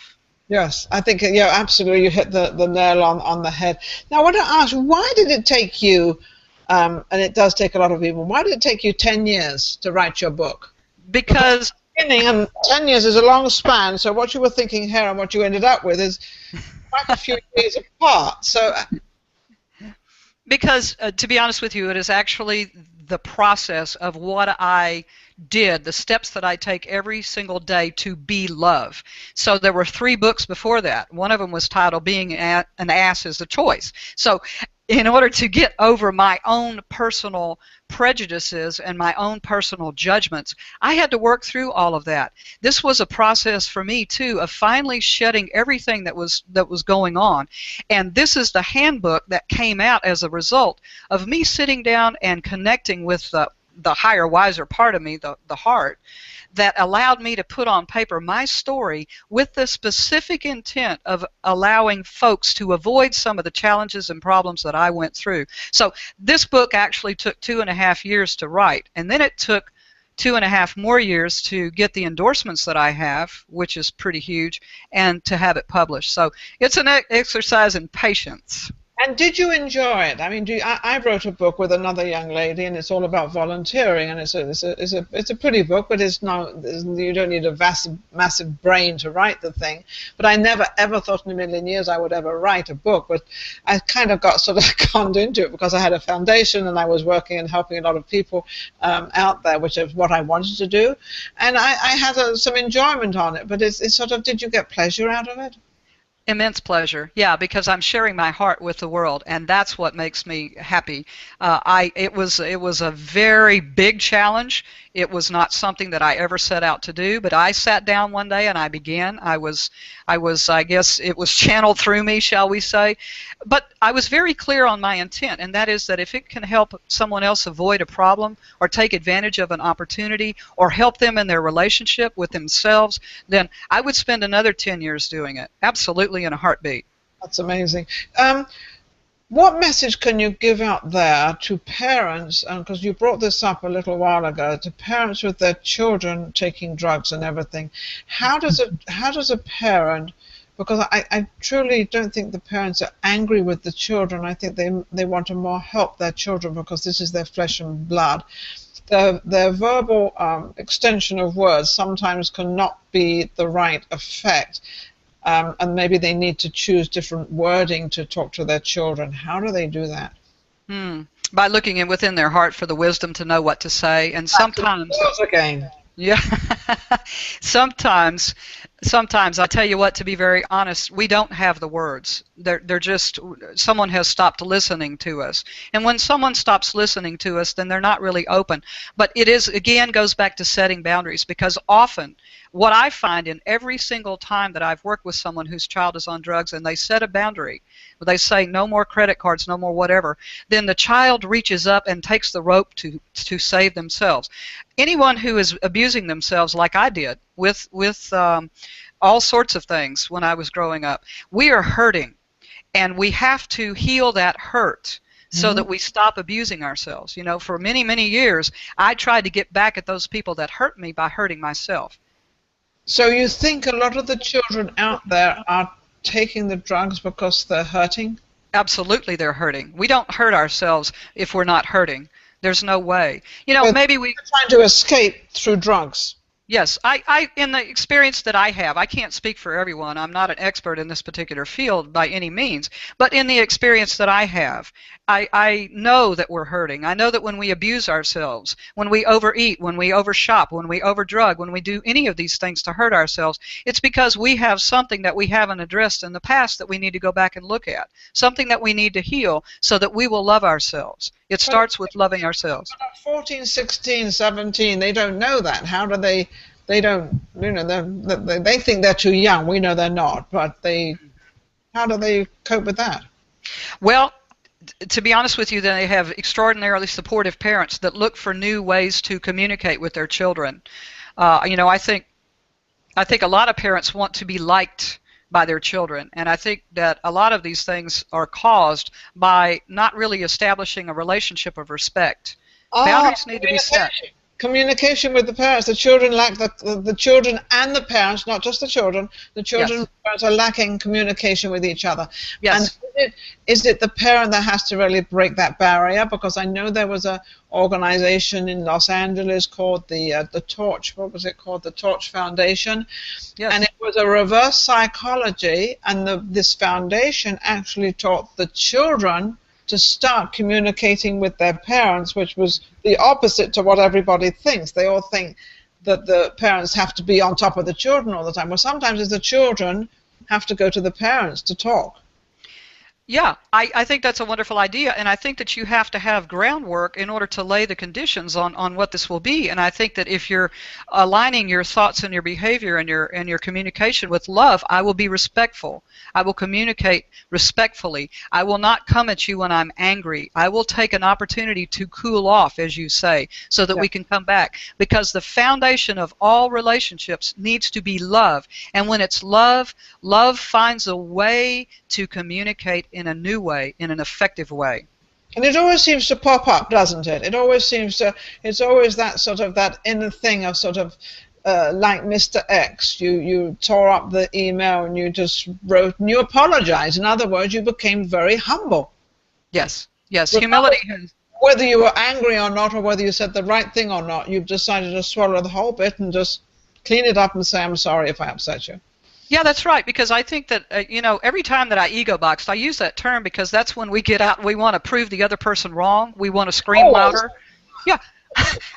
Yes, I think, yeah, absolutely, you hit the nail on the head. Now, I want to ask, why did it take you, and it does take a lot of people, why did it take you 10 years to write your book? Because and 10 years is a long span, so what you were thinking here and what you ended up with is quite a few years apart. So, because to be honest with you, it is actually the process of what I did, the steps that I take every single day to be love. So there were 3 books before that. One of them was titled Being an Ass is a Choice. So in order to get over my own personal prejudices and my own personal judgments, I had to work through all of that. This was a process for me too of finally shedding everything that was going on. And this is the handbook that came out as a result of me sitting down and connecting with the higher, wiser part of me, the heart, that allowed me to put on paper my story with the specific intent of allowing folks to avoid some of the challenges and problems that I went through. So this book actually took 2.5 years to write, and then it took 2.5 more years to get the endorsements that I have, which is pretty huge, and to have it published. So it's an exercise in patience. And did you enjoy it? I mean, I wrote a book with another young lady, and it's all about volunteering, and it's a pretty book, but you don't need a massive brain to write the thing. But I never ever thought in a million years I would ever write a book. But I kind of got sort of conned into it because I had a foundation and I was working and helping a lot of people out there, which is what I wanted to do, and I had some enjoyment on it. But it's sort of, did you get pleasure out of it? Immense pleasure, yeah, because I'm sharing my heart with the world, and that's what makes me happy. It was a very big challenge. It was not something that I ever set out to do, but I sat down one day and I began. I guess it was channeled through me, shall we say. But I was very clear on my intent, and that is that if it can help someone else avoid a problem or take advantage of an opportunity or help them in their relationship with themselves, then I would spend another 10 years doing it. Absolutely, in a heartbeat. That's amazing. What message can you give out there to parents, because you brought this up a little while ago, to parents with their children taking drugs and everything? How does a parent, because I truly don't think the parents are angry with the children. I think they want to more help their children because this is their flesh and blood. Their verbal extension of words sometimes cannot be the right effect. And maybe they need to choose different wording to talk to their children. How do they do that? By looking in within their heart for the wisdom to know what to say. And sometimes, yeah, sometimes I tell you what, to be very honest, we don't have the words. They're just, someone has stopped listening to us. And when someone stops listening to us, then they're not really open. But it is, again, goes back to setting boundaries, because often what I find in every single time that I've worked with someone whose child is on drugs and they set a boundary, they say no more credit cards, no more whatever, then the child reaches up and takes the rope to save themselves. Anyone who is abusing themselves like I did with all sorts of things when I was growing up, we are hurting, and we have to heal that hurt so that we stop abusing ourselves. You know, for many, many years, I tried to get back at those people that hurt me by hurting myself. So you think a lot of the children out there are taking the drugs because they're hurting? Absolutely, they're hurting. We don't hurt ourselves if we're not hurting. There's no way. You know, maybe we're trying to escape through drugs. Yes, in the experience that I have, I can't speak for everyone. I'm not an expert in this particular field by any means, but in the experience that I have, I know that we're hurting. I know that when we abuse ourselves, when we overeat, when we overshop, when we overdrug, when we do any of these things to hurt ourselves, it's because we have something that we haven't addressed in the past that we need to go back and look at, something that we need to heal so that we will love ourselves. It starts with loving ourselves. 14, 16, 17, they don't know that. How do they don't, you know, they think they're too young. We know they're not, but how do they cope with that? Well, to be honest with you, they have extraordinarily supportive parents that look for new ways to communicate with their children. You know, I think a lot of parents want to be liked by their children, and I think that a lot of these things are caused by not really establishing a relationship of respect. Boundaries need to be set. Communication with the parents. The children lack the children and the parents, not just the children. The children and the parents are lacking communication with each other. Yes. And is it the parent that has to really break that barrier? Because I know there was a organization in Los Angeles called the Torch. What was it called? The Torch Foundation. Yes. And it was a reverse psychology, and this foundation actually taught the children to start communicating with their parents, which was the opposite to what everybody thinks. They all think that the parents have to be on top of the children all the time. Well, sometimes it's the children have to go to the parents to talk. Yeah, I think that's a wonderful idea, and I think that you have to have groundwork in order to lay the conditions on what this will be. And I think that if you're aligning your thoughts and your behavior and your communication with love, I will be respectful. I will communicate respectfully. I will not come at you when I'm angry. I will take an opportunity to cool off, as you say, so that we can come back. Because the foundation of all relationships needs to be love. And when it's love, love finds a way to communicate in a new way, in an effective way. And it always seems to pop up, doesn't it? It always seems to, it's always that sort of, that inner thing of sort of, like Mr. X, you tore up the email and you just wrote and you apologized. In other words, you became very humble. Yes, yes, humility. Whether you were angry or not, or whether you said the right thing or not, you've decided to swallow the whole bit and just clean it up and say, I'm sorry if I upset you. Yeah, that's right, because I think that, you know, every time that I ego boxed, I use that term because that's when we get out and we want to prove the other person wrong. We want to scream louder. Yeah,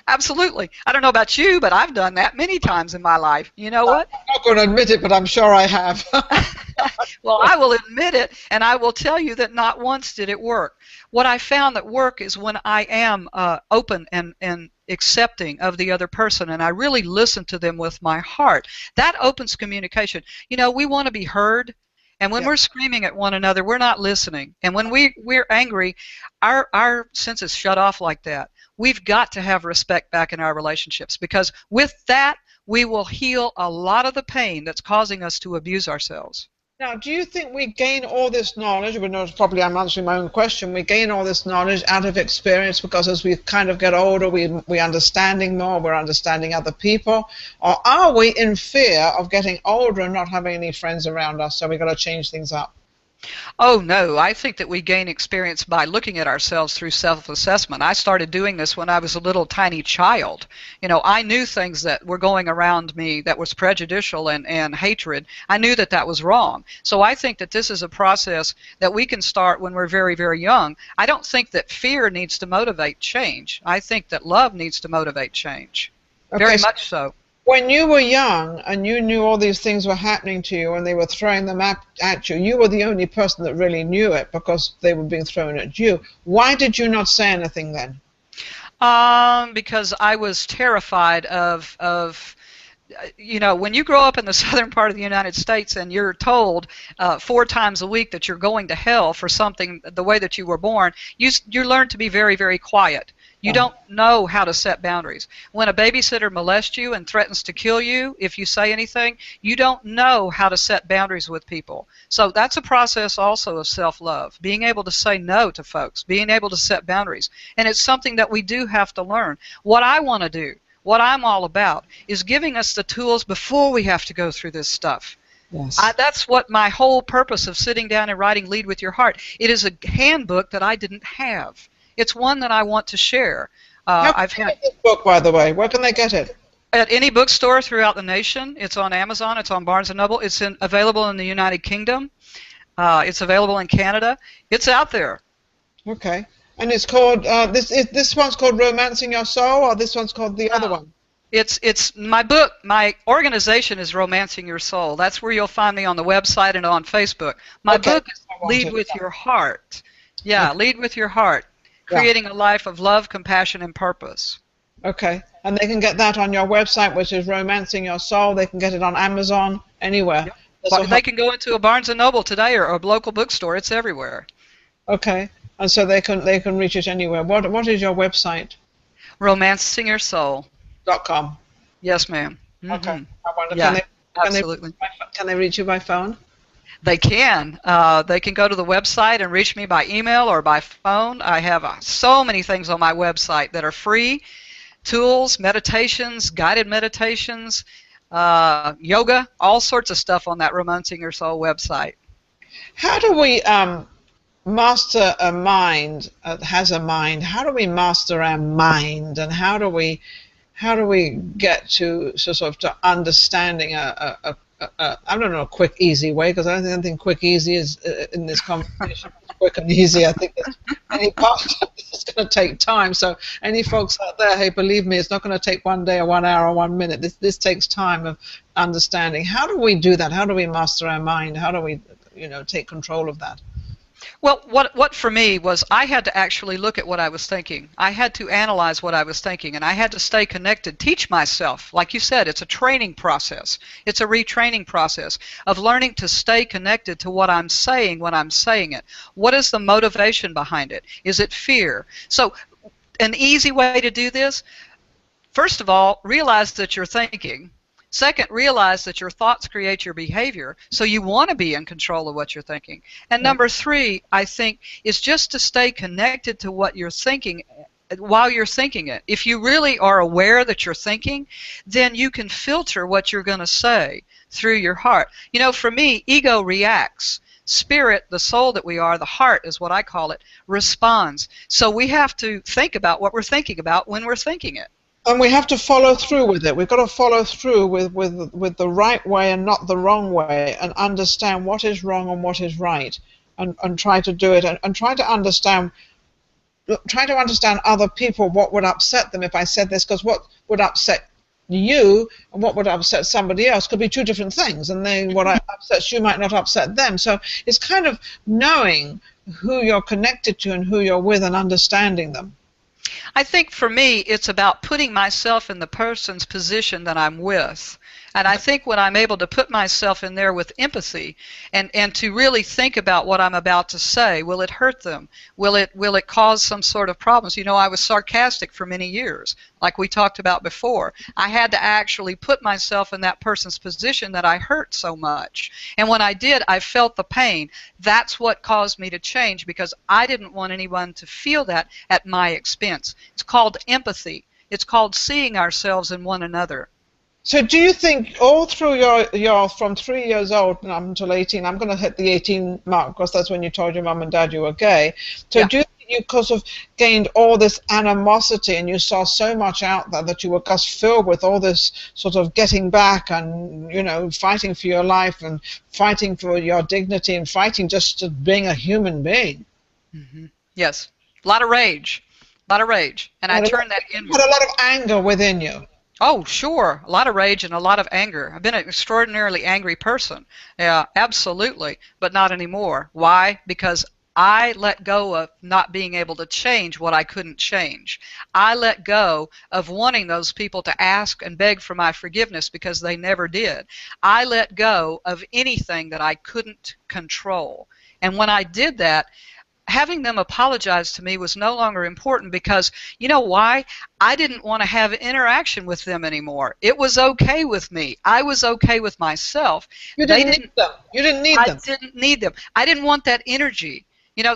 absolutely. I don't know about you, but I've done that many times in my life. You know what? I'm not going to admit it, but I'm sure I have. Well, I will admit it, and I will tell you that not once did it work. What I found that work is when I am open and accepting of the other person, and I really listen to them with my heart. That opens communication. You know, we want to be heard, and when we're screaming at one another, we're not listening. And when we're angry, our senses shut off like that. We've got to have respect back in our relationships, because with that, we will heal a lot of the pain that's causing us to abuse ourselves. Now, do you think we gain all this knowledge? We know probably I'm answering my own question. We gain all this knowledge out of experience because as we kind of get older, we're understanding more, we're understanding other people? Or are we in fear of getting older and not having any friends around us, so we've got to change things up? Oh, no. I think that we gain experience by looking at ourselves through self-assessment. I started doing this when I was a little tiny child. You know, I knew things that were going around me that was prejudicial and hatred. I knew that that was wrong. So I think that this is a process that we can start when we're very, very young. I don't think that fear needs to motivate change. I think that love needs to motivate change. Okay, very much so. When you were young and you knew all these things were happening to you and they were throwing them at you, you were the only person that really knew it because they were being thrown at you. Why did you not say anything then? Because I was terrified of you know, when you grow up in the southern part of the United States and you're told 4 times a week that you're going to hell for something the way that you were born, you learn to be very, very quiet. You don't know how to set boundaries. When a babysitter molests you and threatens to kill you if you say anything, you don't know how to set boundaries with people. So that's a process also of self-love, being able to say no to folks, being able to set boundaries. And it's something that we do have to learn. What I want to do, what I'm all about, is giving us the tools before we have to go through this stuff. Yes. That's what my whole purpose of sitting down and writing Lead With Your Heart. It is a handbook that I didn't have. It's one that I want to share. How can they get this book, by the way? Where can they get it? At any bookstore throughout the nation. It's on Amazon. It's on Barnes & Noble. It's available in the United Kingdom. It's available in Canada. It's out there. Okay. And it's called, this one's called Romancing Your Soul, or this one's called the other one? It's my book. My organization is Romancing Your Soul. That's where you'll find me on the website and on Facebook. My book is Lead with Your Heart. Yeah, Lead with Your Heart. Creating a life of love, compassion, and purpose. Okay. And they can get that on your website, which is Romancing Your Soul. They can get it on Amazon, anywhere. Yep. They can go into a Barnes & Noble today or a local bookstore. It's everywhere. Okay. And so they can reach it anywhere. What is your website? RomancingYourSoul.com. Yes, ma'am. Mm-hmm. Okay. I wonder, yeah, absolutely. Can they reach you by phone? They can. They can go to the website and reach me by email or by phone. I have so many things on my website that are free. Tools, meditations, guided meditations, yoga, all sorts of stuff on that Romancing Your Soul website. How do we master a mind that has a mind? How do we master our mind, and how do we get to sort of to understanding I don't know, a quick, easy way, because I don't think quick, easy is in this conversation. Quick and easy, I think any part of it is going to take time. So any folks out there, hey, believe me, it's not going to take 1 day or 1 hour or 1 minute. This takes time of understanding. How do we do that? How do we master our mind? How do we, take control of that? Well, what for me was I had to actually look at what I was thinking. I had to analyze what I was thinking, and I had to stay connected, teach myself. Like you said, it's a training process. It's a retraining process of learning to stay connected to what I'm saying when I'm saying it. What is the motivation behind it? Is it fear? So an easy way to do this, first of all, realize that you're thinking. Second, realize that your thoughts create your behavior, so you want to be in control of what you're thinking. And number three, I think, is just to stay connected to what you're thinking while you're thinking it. If you really are aware that you're thinking, then you can filter what you're going to say through your heart. For me, ego reacts. Spirit, the soul that we are, the heart is what I call it, responds. So we have to think about what we're thinking about when we're thinking it. And we have to follow through with it. We've got to follow through with the right way and not the wrong way, and understand what is wrong and what is right, and try to do it, and try to understand other people, what would upset them if I said this, because what would upset you and what would upset somebody else could be two different things, and then what upsets you might not upset them. So it's kind of knowing who you're connected to and who you're with and understanding them. I think for me, it's about putting myself in the person's position that I'm with. And I think when I'm able to put myself in there with empathy and to really think about what I'm about to say, will it hurt them? Will it cause some sort of problems? I was sarcastic for many years, like we talked about before. I had to actually put myself in that person's position that I hurt so much. And when I did, I felt the pain. That's what caused me to change, because I didn't want anyone to feel that at my expense. It's called empathy. It's called seeing ourselves in one another. So do you think all through your from 3 years old until 18, I'm going to hit the 18 mark because that's when you told your mum and dad you were gay. So do you think you because of gained all this animosity and you saw so much out there that you were just filled with all this sort of getting back and, fighting for your life and fighting for your dignity and fighting just to being a human being? Mm-hmm. Yes. A lot of rage. And I turned that inward. You had a lot of anger within you. Oh, sure. A lot of rage and a lot of anger. I've been an extraordinarily angry person. Yeah, absolutely. But not anymore. Why? Because I let go of not being able to change what I couldn't change. I let go of wanting those people to ask and beg for my forgiveness because they never did. I let go of anything that I couldn't control. And when I did that, having them apologize to me was no longer important, because you know why? I didn't want to have interaction with them anymore. It was okay with me. I was okay with myself. You didn't need them. You didn't need them. I didn't need them. I didn't want that energy.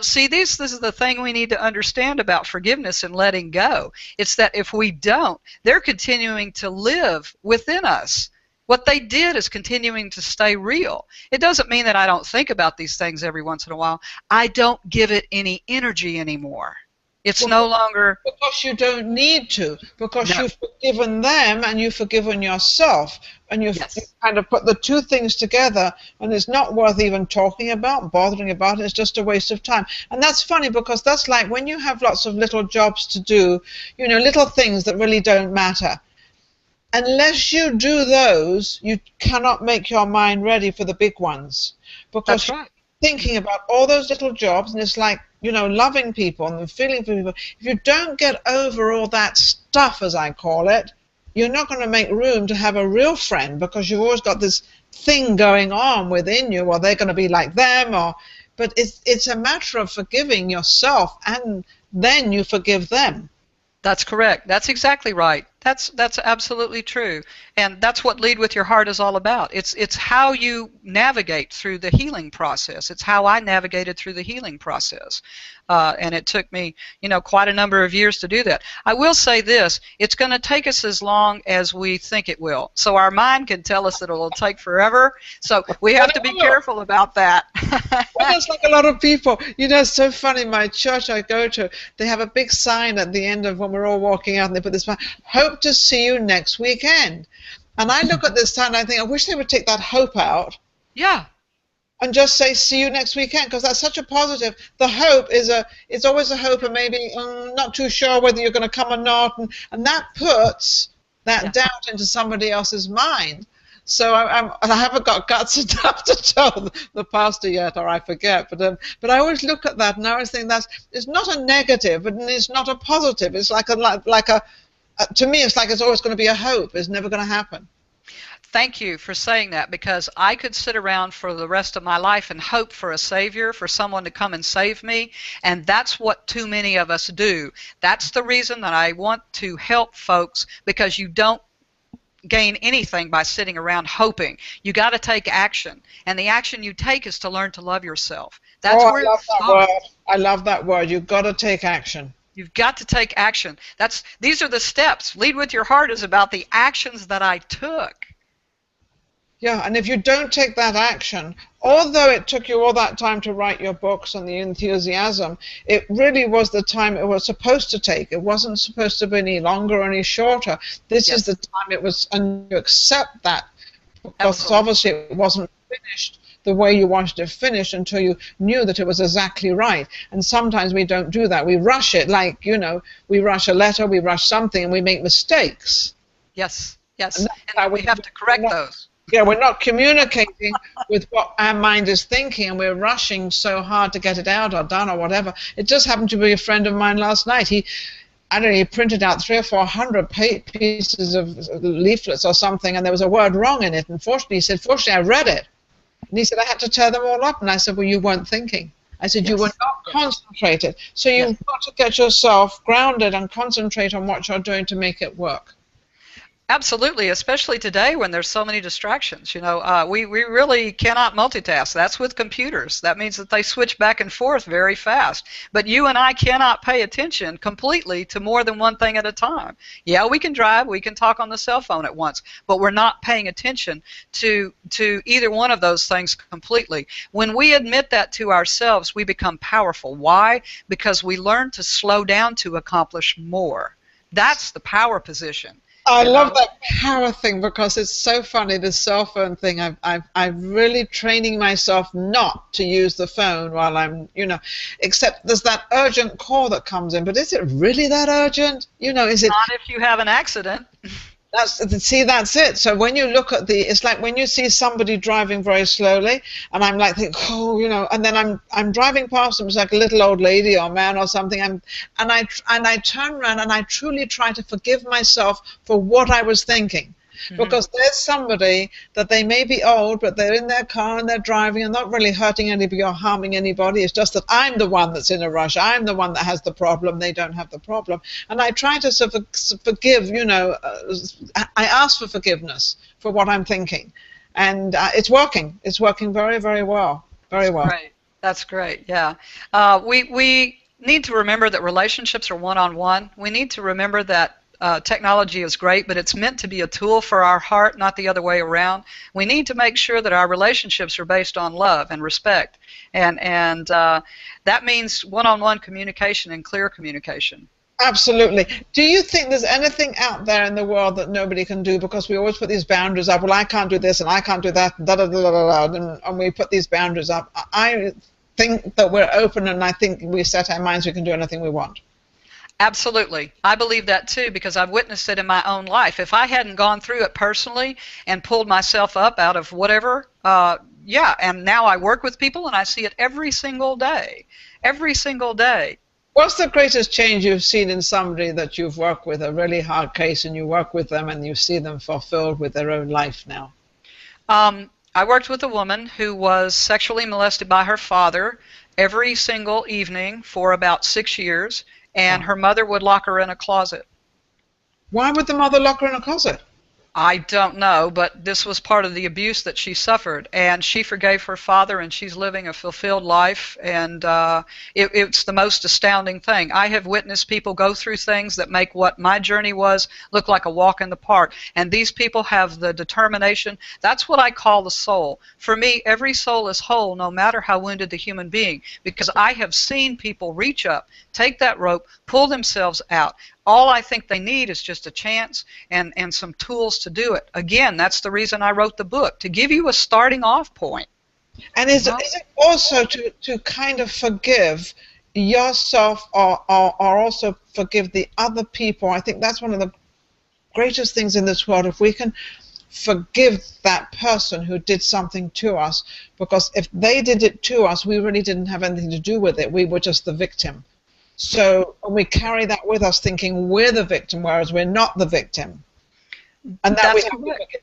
See, this is the thing we need to understand about forgiveness and letting go. It's that if we don't, they're continuing to live within us. What they did is continuing to stay real. It doesn't mean that I don't think about these things every once in a while. I don't give it any energy anymore. It's no longer. Because you don't need to, because No. you've forgiven them and you've forgiven yourself, and you've Yes. kind of put the two things together, and it's not worth even talking about, bothering about. It's just a waste of time. And that's funny, because that's like when you have lots of little jobs to do, little things that really don't matter. Unless you do those, you cannot make your mind ready for the big ones, because That's right. thinking about all those little jobs, and it's like, loving people and feeling for people. If you don't get over all that stuff, as I call it, you're not going to make room to have a real friend, because you've always got this thing going on within you, or they're going to be like them, but it's a matter of forgiving yourself, and then you forgive them. That's correct. That's exactly right. That's absolutely true. And that's what Lead with Your Heart is all about. It's how you navigate through the healing process. It's how I navigated through the healing process. And it took me, quite a number of years to do that. I will say this, it's going to take us as long as we think it will. So our mind can tell us that it will take forever. So we have to be careful about that. Well, that's like a lot of people. It's so funny. My church I go to, they have a big sign at the end of when we're all walking out, and they put this sign, "Hope to see you next weekend." And I look at this sign and I think, I wish they would take that hope out. Yeah. And just say, "See you next weekend," because that's such a positive. The hope it's always a hope, and maybe not too sure whether you're going to come or not, and that puts that doubt into somebody else's mind. So I haven't got guts enough to tell the pastor yet, or I forget. But I always look at that, and I always think it's not a negative, and it's not a positive. It's like a to me, it's like it's always going to be a hope. It's never going to happen. Thank you for saying that, because I could sit around for the rest of my life and hope for a savior, for someone to come and save me, and that's what too many of us do. That's the reason that I want to help folks, because you don't gain anything by sitting around hoping. You got to take action, and the action you take is to learn to love yourself. That's where I love that word. I love that word. You've got to take action. You've got to take action. These are the steps. Lead with Your Heart is about the actions that I took. Yeah, and if you don't take that action, although it took you all that time to write your books and the enthusiasm, it really was the time it was supposed to take. It wasn't supposed to be any longer or any shorter. This is the time it was, and you accept that, because obviously it wasn't finished the way you wanted it finished until you knew that it was exactly right. And sometimes we don't do that. We rush it, like, we rush a letter, we rush something, and we make mistakes. Yes, and we have to correct those. Yeah, we're not communicating with what our mind is thinking, and we're rushing so hard to get it out or done or whatever. It just happened to be a friend of mine last night. He printed out 300 or 400 pieces of leaflets or something, and there was a word wrong in it. And he said, fortunately, I read it. And he said, I had to tear them all up. And I said, well, you weren't thinking. I said, you were not concentrated. So you've got to get yourself grounded and concentrate on what you're doing to make it work. Absolutely, especially today when there's so many distractions. We really cannot multitask. That's with computers. That means that they switch back and forth very fast. But you and I cannot pay attention completely to more than one thing at a time. Yeah, we can drive, we can talk on the cell phone at once, but we're not paying attention to either one of those things completely. When we admit that to ourselves, we become powerful. Why? Because we learn to slow down to accomplish more. That's the power position. I love that power thing, because it's so funny, the cell phone thing. I'm really training myself not to use the phone while I'm, except there's that urgent call that comes in. But is it really that urgent? Is it? Not if you have an accident. That's it. So when you look at it's like when you see somebody driving very slowly, and I'm like, and then I'm driving past them, it's like a little old lady or man or something, and I turn around and I truly try to forgive myself for what I was thinking. Because there's somebody that they may be old, but they're in their car and they're driving and not really hurting anybody or harming anybody. It's just that I'm the one that's in a rush. I'm the one that has the problem. They don't have the problem. And I try to sort of forgive, I ask for forgiveness for what I'm thinking. And it's working. It's working very, very well. Very well. Right. That's great. Yeah. We need to remember that relationships are one-on-one. We need to remember that technology is great, but it's meant to be a tool for our heart, not the other way around. We need to make sure that our relationships are based on love and respect, and that means one-on-one communication and clear communication. Absolutely. Do you think there's anything out there in the world that nobody can do? Because we always put these boundaries up. Well, I can't do this and I can't do that, and and we put these boundaries up. I think that we're open, and I think we set our minds we can do anything we want. Absolutely. I believe that too, because I've witnessed it in my own life. If I hadn't gone through it personally and pulled myself up out of whatever, yeah, and now I work with people and I see it every single day. Every single day. What's the greatest change you've seen in somebody that you've worked with, a really hard case, and you work with them and you see them fulfilled with their own life now? I worked with a woman who was sexually molested by her father every single evening for about 6 years, and her mother would lock her in a closet. Why would the mother lock her in a closet? I don't know, but this was part of the abuse that she suffered, and she forgave her father, and she's living a fulfilled life, and it's the most astounding thing. I have witnessed people go through things that make what my journey was look like a walk in the park, and these people have the determination. That's what I call the soul. For me, every soul is whole, no matter how wounded the human being, because I have seen people reach up, take that rope, pull themselves out. All I think they need is just a chance and some tools to do it. Again, that's the reason I wrote the book, to give you a starting off point. And is it also to kind of forgive yourself or also forgive the other people? I think that's one of the greatest things in this world, if we can forgive that person who did something to us, because if they did it to us, we really didn't have anything to do with it. We were just the victim. So we carry that with us, thinking we're the victim, whereas we're not the victim. And that we have to forgive.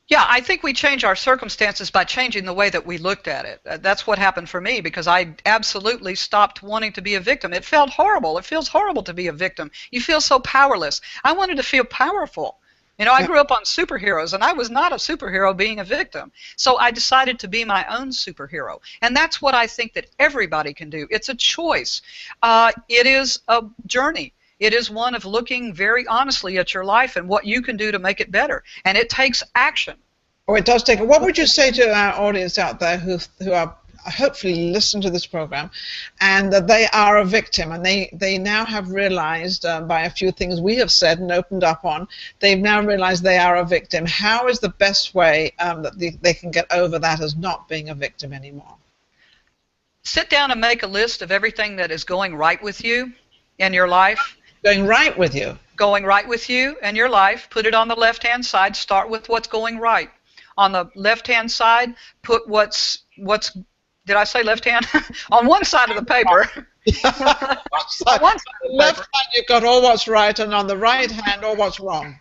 Yeah, I think we change our circumstances by changing the way that we looked at it. That's what happened for me, because I absolutely stopped wanting to be a victim. It felt horrible. It feels horrible to be a victim. You feel so powerless. I wanted to feel powerful. You know, I grew up on superheroes, and I was not a superhero being a victim. So I decided to be my own superhero. And that's what I think that everybody can do. It's a choice. It is a journey. It is one of looking very honestly at your life and what you can do to make it better. And it takes action. Oh, it does take. What would you say to our audience out there who are hopefully listen to this program, and that they are a victim, and they now have realized by a few things we have said and opened up on, they've now realized they are a victim. How is the best way that they can get over that as not being a victim anymore? Sit down and make a list of everything that is going right with you in your life. Going right with you? Going right with you in your life. Put it on the left-hand side. Start with what's going right. On the left-hand side, put what's did I say left hand? On one side of the paper. On one side of the left hand you've got all what's right, and on the right hand all what's wrong.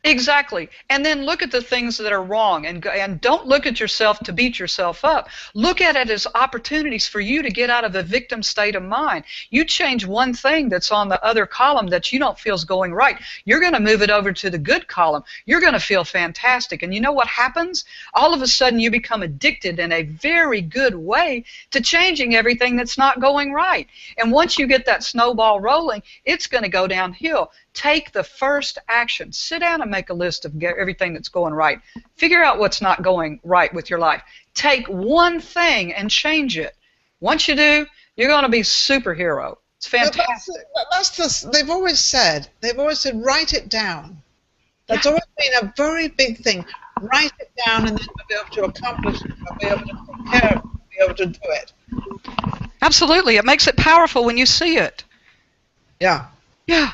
Exactly. And then look at the things that are wrong, and don't look at yourself to beat yourself up. Look at it as opportunities for you to get out of the victim state of mind. You change one thing that's on the other column that you don't feel is going right. You're going to move it over to the good column. You're going to feel fantastic. And you know what happens? All of a sudden you become addicted in a very good way to changing everything that's not going right. And once you get that snowball rolling, it's going to go downhill. Take the first action. Sit down and make a list of everything that's going right. Figure out what's not going right with your life. Take one thing and change it. Once you do, you're going to be a superhero. It's fantastic. They've always said, write it down. That's always been a very big thing. Write it down, and then you'll be able to accomplish it. You'll be able to take care of it. You'll be able to do it. Absolutely. It makes it powerful when you see it. Yeah. Yeah.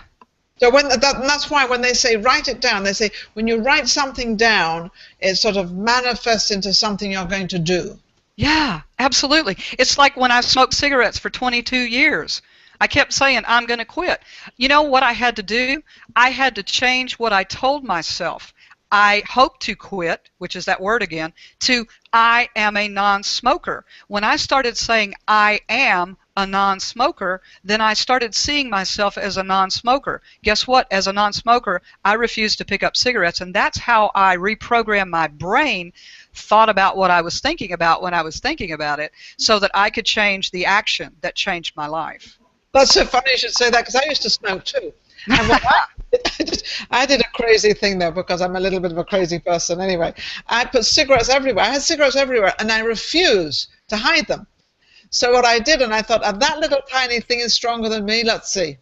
So that's why when they say write it down, they say when you write something down, it sort of manifests into something you're going to do. Yeah, absolutely. It's like when I smoked cigarettes for 22 years. I kept saying, I'm going to quit. You know what I had to do? I had to change what I told myself. I hope to quit, which is that word again, to I am a non-smoker. When I started saying I am a non-smoker, then I started seeing myself as a non-smoker. Guess what? As a non-smoker, I refused to pick up cigarettes, and that's how I reprogrammed my brain, thought about what I was thinking about when I was thinking about it, so that I could change the action that changed my life. That's so funny you should say that, because I used to smoke too. And what I did a crazy thing though, because I'm a little bit of a crazy person anyway. I put cigarettes everywhere. I had cigarettes everywhere, and I refused to hide them. So what I did, and I thought, that little tiny thing is stronger than me. Let's see.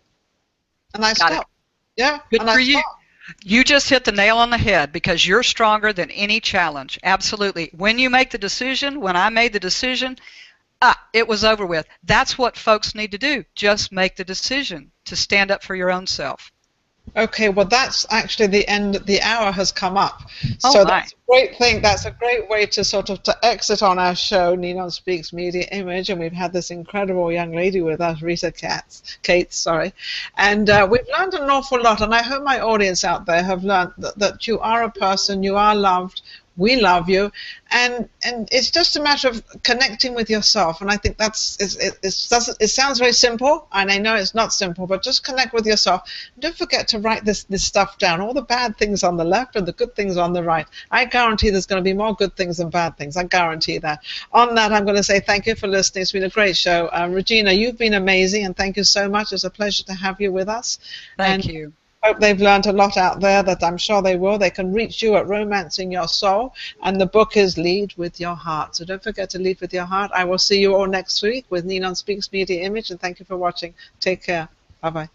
And I Got it. stopped. Yeah. Good and for I you. stopped. You just hit the nail on the head because you're stronger than any challenge. Absolutely. When you make the decision, when I made the decision, it was over with. That's what folks need to do. Just make the decision to stand up for your own self. Okay, well, that's actually the end. The hour has come up. Oh, So my. that's a great thing. That's a great way to sort of to exit on our show, Ninon Speaks Media Image, and we've had this incredible young lady with us, Rita Cates, sorry. And we've learned an awful lot, and I hope my audience out there have learned that you are a person, you are loved, we love you, and it's just a matter of connecting with yourself. And I think it sounds very simple, and I know it's not simple, but just connect with yourself. Don't forget to write this stuff down, all the bad things on the left and the good things on the right. I guarantee there's going to be more good things than bad things. I guarantee that. On that, I'm going to say thank you for listening. It's been a great show. Regina, you've been amazing, and thank you so much. It's a pleasure to have you with us. Thank you. Hope they've learned a lot out there, that I'm sure they will. They can reach you at Romancing Your Soul, and the book is Lead with Your Heart. So don't forget to lead with your heart. I will see you all next week with Ninon Speaks Media Image, and thank you for watching. Take care. Bye-bye.